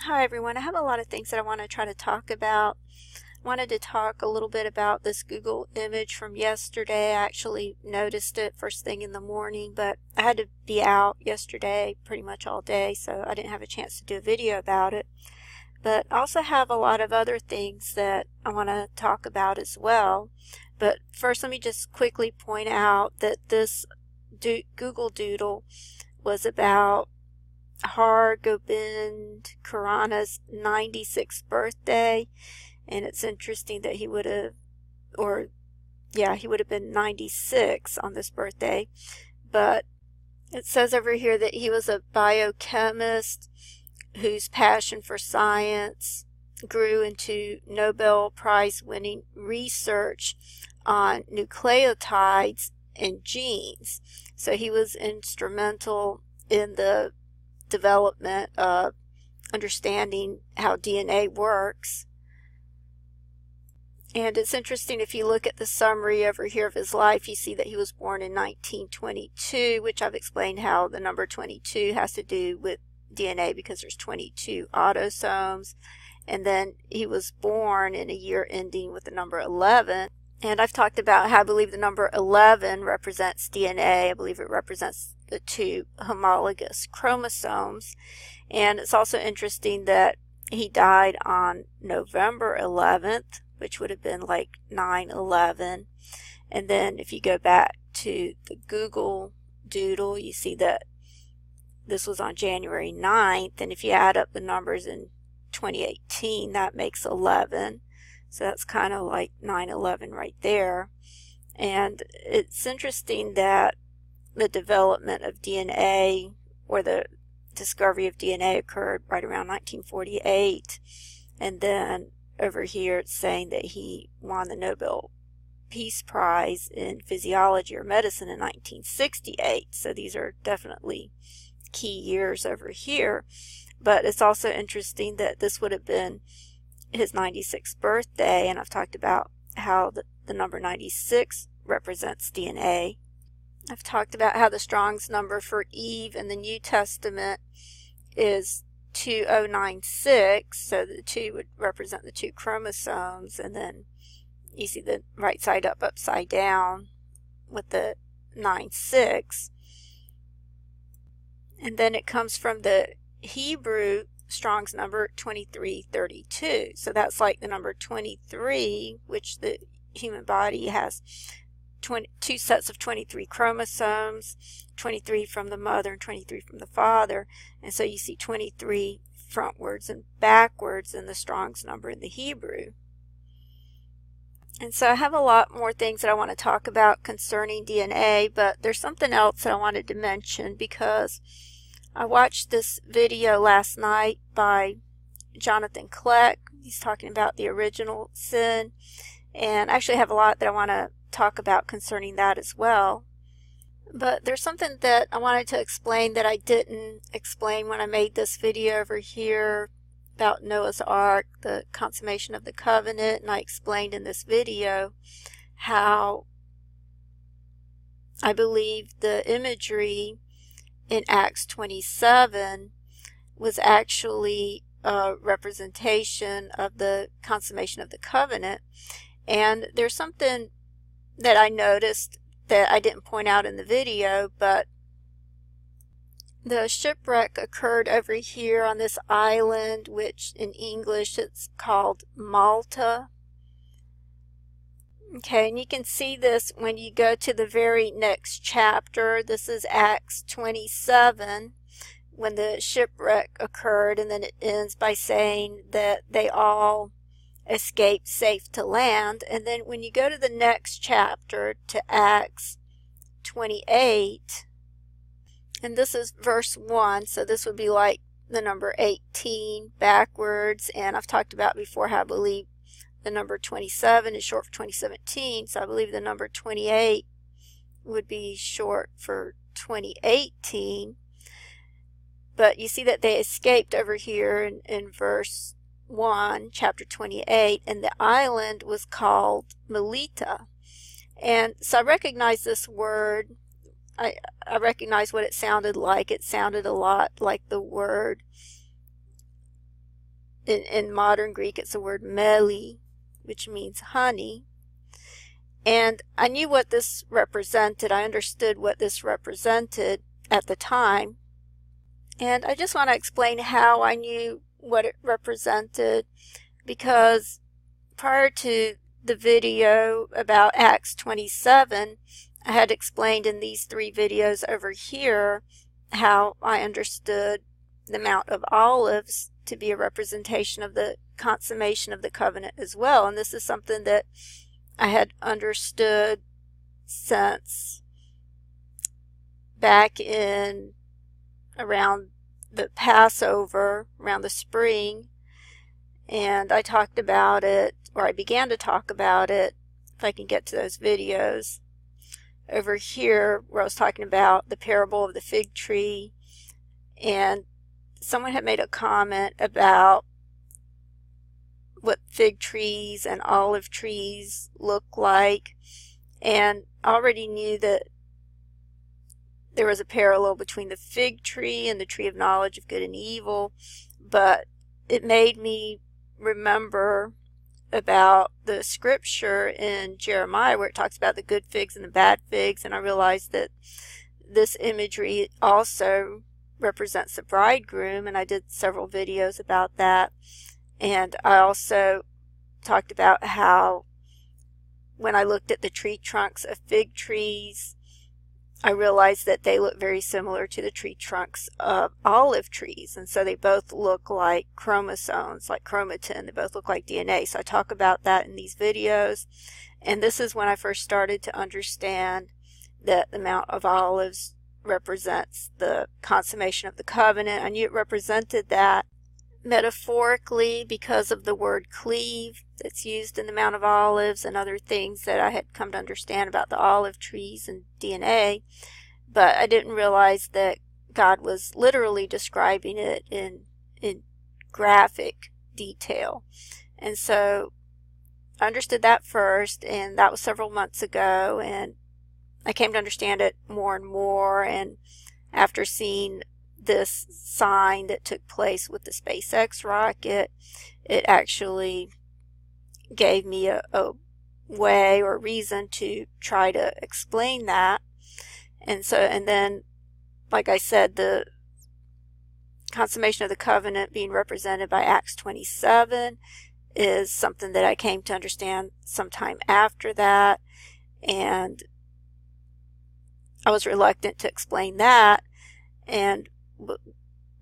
Hi everyone, I have a lot of things that I want to try to talk about. I wanted to talk a little bit about this Google image from yesterday. I actually noticed it first thing in the morning, but I had to be out yesterday pretty much all day, so I didn't have a chance to do a video about it. But I also have a lot of other things that I want to talk about as well. But first, let me just quickly point out that this Google Doodle was about Gobind Khorana's 96th birthday, and it's interesting that he would have been 96 on this birthday, but it says over here that he was a biochemist whose passion for science grew into Nobel Prize winning research on nucleotides and genes. So he was instrumental in the development of understanding how DNA works. And it's interesting, if you look at the summary over here of his life, you see that he was born in 1922, which I've explained how the number 22 has to do with DNA because there's 22 autosomes. And then he was born in a year ending with the number 11. And I've talked about how I believe the number 11 represents DNA. I believe it represents the two homologous chromosomes. And it's also interesting that he died on November 11th, which would have been like 9/11. And then if you go back to the Google Doodle, you see that this was on January 9th. And if you add up the numbers in 2018, that makes 11. So that's kind of like 9/11 right there. And it's interesting that the development of DNA, or the discovery of DNA, occurred right around 1948. And then over here it's saying that he won the Nobel Peace Prize in Physiology or Medicine in 1968. So these are definitely key years over here. But it's also interesting that this would have been his 96th birthday, and I've talked about how the number 96 represents DNA. I've talked about how the Strong's number for Eve in the New Testament is 2096, so the 2 would represent the 2 chromosomes, and then you see the right side up, upside down with the 96. And then it comes from the Hebrew Strong's number 2332. So that's like the number 23, which the human body has 2 sets of 23 chromosomes, 23 from the mother and 23 from the father. And so you see 23 frontwards and backwards in the Strong's number in the Hebrew. And so I have a lot more things that I want to talk about concerning DNA, but there's something else that I wanted to mention, because I watched this video last night by Jonathan Kleck. He's talking about the original sin, and I actually have a lot that I want to talk about concerning that as well. But there's something that I wanted to explain that I didn't explain when I made this video over here about Noah's Ark, the consummation of the covenant, and I explained in this video how I believe the imagery in Acts 27 was actually a representation of the consummation of the covenant. And there's something that I noticed that I didn't point out in the video, but the shipwreck occurred over here on this island, which in English it's called Malta. Okay, and you can see this when you go to the very next chapter. This is Acts 27, when the shipwreck occurred, and then it ends by saying that they all escaped safe to land. And then when you go to the next chapter, to Acts 28, and this is verse 1, so this would be like the number 18 backwards. And I've talked about before how I believe the number 27 is short for 2017, so I believe the number 28 would be short for 2018. But you see that they escaped over here in verse 1, chapter 28, and the island was called Melita. And so I recognize this word. I recognize what it sounded like. It sounded a lot like the word in modern Greek, it's the word meli, which means honey. And I knew what this represented. I understood what this represented at the time. And I just want to explain how I knew what it represented, because prior to the video about Acts 27, I had explained in these 3 videos over here how I understood the Mount of Olives to be a representation of the consummation of the covenant as well. And this is something that I had understood since back in around the Passover, around the spring, and I talked about it, or I began to talk about it, if I can get to those videos, over here where I was talking about the parable of the fig tree, and someone had made a comment about what fig trees and olive trees look like, and I already knew that there was a parallel between the fig tree and the tree of knowledge of good and evil, but it made me remember about the scripture in Jeremiah where it talks about the good figs and the bad figs, and I realized that this imagery also represents the bridegroom, and I did several videos about that. And I also talked about how when I looked at the tree trunks of fig trees, I realized that they look very similar to the tree trunks of olive trees. And so they both look like chromosomes, like chromatin. They both look like DNA. So I talk about that in these videos. And this is when I first started to understand that the Mount of Olives represents the consummation of the covenant. I knew it represented that metaphorically because of the word cleave that's used in the Mount of Olives and other things that I had come to understand about the olive trees and DNA, but I didn't realize that God was literally describing it in graphic detail. And so I understood that first, and that was several months ago, and I came to understand it more and more, and after seeing this sign that took place with the SpaceX rocket, it actually gave me a way or reason to try to explain that. And then, like I said, the consummation of the covenant being represented by Acts 27 is something that I came to understand sometime after that, and I was reluctant to explain that, and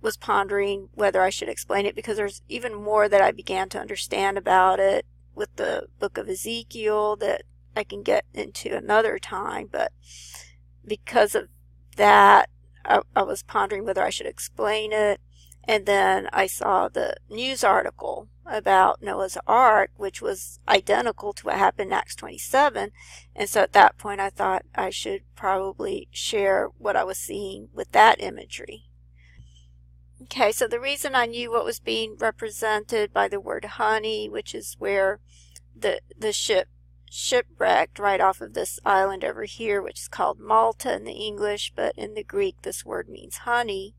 was pondering whether I should explain it, because there's even more that I began to understand about it with the book of Ezekiel that I can get into another time. But because of that, I was pondering whether I should explain it. And then I saw the news article about Noah's Ark, which was identical to what happened in Acts 27. And so at that point I thought I should probably share what I was seeing with that imagery. Okay, so the reason I knew what was being represented by the word honey, which is where the ship shipwrecked right off of this island over here, which is called Malta in the English, but in the Greek this word means honey,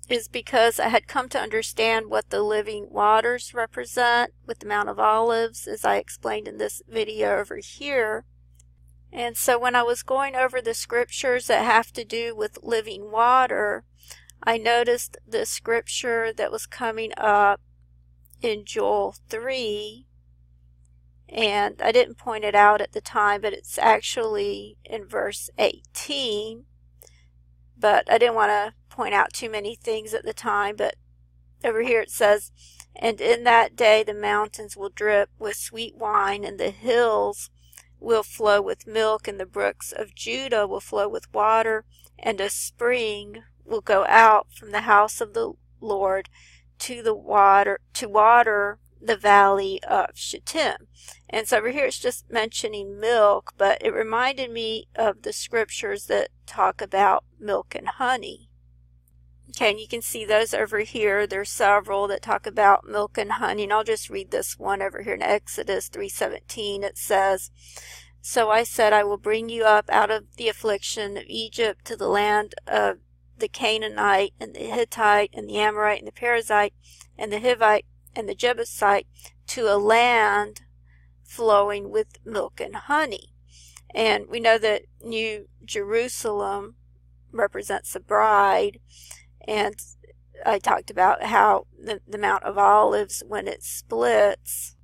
is because I had come to understand what the living waters represent with the Mount of Olives, as I explained in this video over here. And so when I was going over the scriptures that have to do with living water, I noticed the scripture that was coming up in Joel 3, and I didn't point it out at the time, but it's actually in verse 18, but I didn't want to point out too many things at the time. But over here it says, "And in that day the mountains will drip with sweet wine, and the hills will flow with milk, and the brooks of Judah will flow with water, and a spring will go out from the house of the Lord to water the valley of Shittim." And so over here it's just mentioning milk, but it reminded me of the scriptures that talk about milk and honey. Okay, and you can see those over here. There's several that talk about milk and honey, and I'll just read this one over here in Exodus 3:17. It says, "So I said, I will bring you up out of the affliction of Egypt to the land of the Canaanite and the Hittite and the Amorite and the Perizzite and the Hivite and the Jebusite to a land flowing with milk and honey. And we know that New Jerusalem represents the bride, and I talked about how the Mount of Olives, when it splits,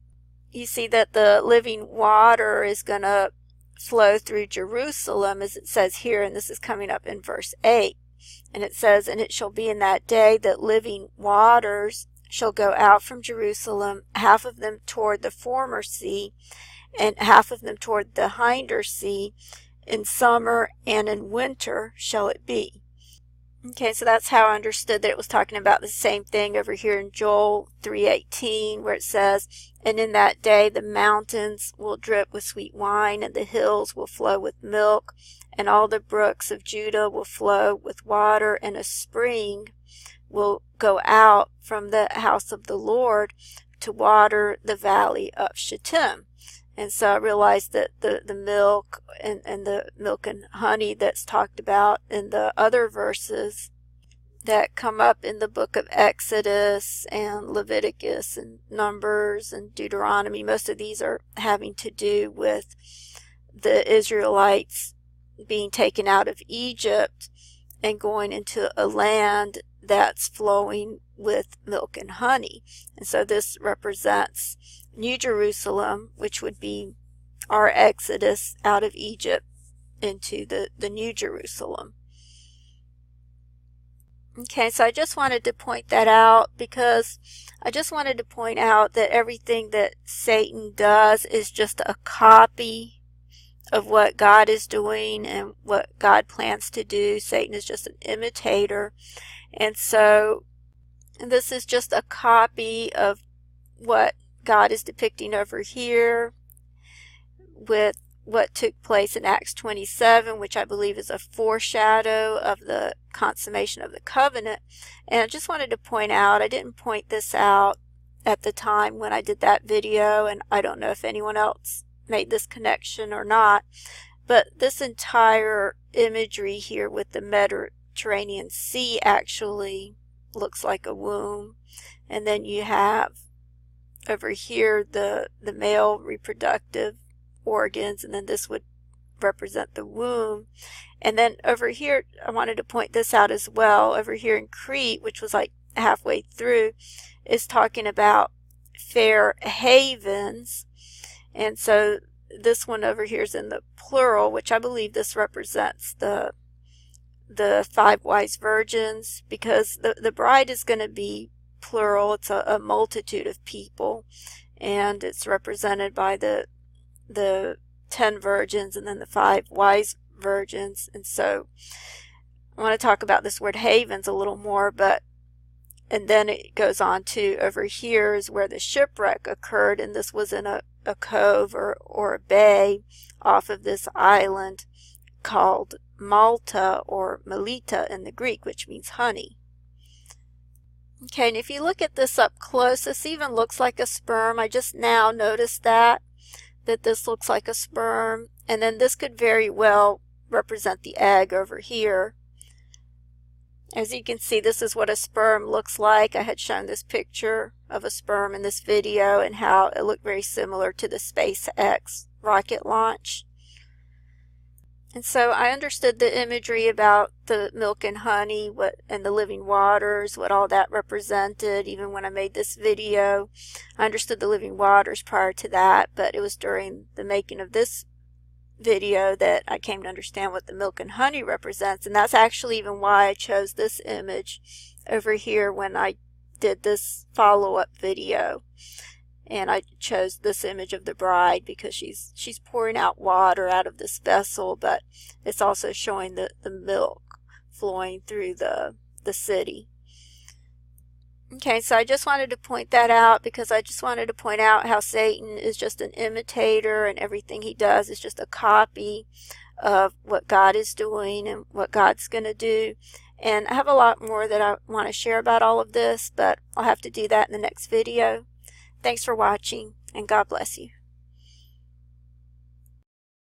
you see that the living water is going to flow through Jerusalem, as it says here, and this is coming up in verse 8. And it says, "And it shall be in that day that living waters shall go out from Jerusalem, half of them toward the former sea, and half of them toward the hinder sea. In summer and in winter shall it be." Okay, so that's how I understood that it was talking about the same thing over here in Joel 3:18, where it says, "And in that day the mountains will drip with sweet wine, and the hills will flow with milk, and all the brooks of Judah will flow with water, and a spring will go out from the house of the Lord to water the valley of Shittim." And so I realized that the milk and the milk and honey that's talked about in the other verses that come up in the book of Exodus and Leviticus and Numbers and Deuteronomy, most of these are having to do with the Israelites being taken out of Egypt and going into a land that's flowing with milk and honey. And so this represents New Jerusalem, which would be our exodus out of Egypt into the New Jerusalem. Okay, so I just wanted to point that out, because I just wanted to point out that everything that Satan does is just a copy of what God is doing and what God plans to do. Satan is just an imitator. And so this is just a copy of what God is depicting over here with what took place in Acts 27, which I believe is a foreshadow of the consummation of the covenant. And I just wanted to point out, I didn't point this out at the time when I did that video, and I don't know if anyone else made this connection or not, but this entire imagery here with the Mediterranean Sea actually looks like a womb. And then you have over here the male reproductive organs, and then this would represent the womb. And then over here, I wanted to point this out as well, over here in Crete, which was like halfway through, is talking about fair havens. And so this one over here is in the plural, which I believe this represents the 5 wise virgins, because the bride is going to be plural. It's a multitude of people, and it's represented by the 10 virgins and then the 5 wise virgins. And so I want to talk about this word havens a little more, and then it goes on to over here is where the shipwreck occurred, and this was in a cove or a bay off of this island called Malta, or Melita in the Greek, which means honey. Okay, and if you look at this up close, this even looks like a sperm. I just now noticed that this looks like a sperm, and then this could very well represent the egg over here. As you can see, this is what a sperm looks like. I had shown this picture of a sperm in this video and how it looked very similar to the SpaceX rocket launch. And so I understood the imagery about the milk and honey, and the living waters, what all that represented. Even when I made this video, I understood the living waters prior to that, but it was during the making of this video that I came to understand what the milk and honey represents. And that's actually even why I chose this image over here when I did this follow-up video. And I chose this image of the bride because she's pouring out water out of this vessel, but it's also showing the milk flowing through the city. Okay, so I just wanted to point that out, because I just wanted to point out how Satan is just an imitator, and everything he does is just a copy of what God is doing and what God's going to do. And I have a lot more that I want to share about all of this, but I'll have to do that in the next video. Thanks for watching, and God bless you.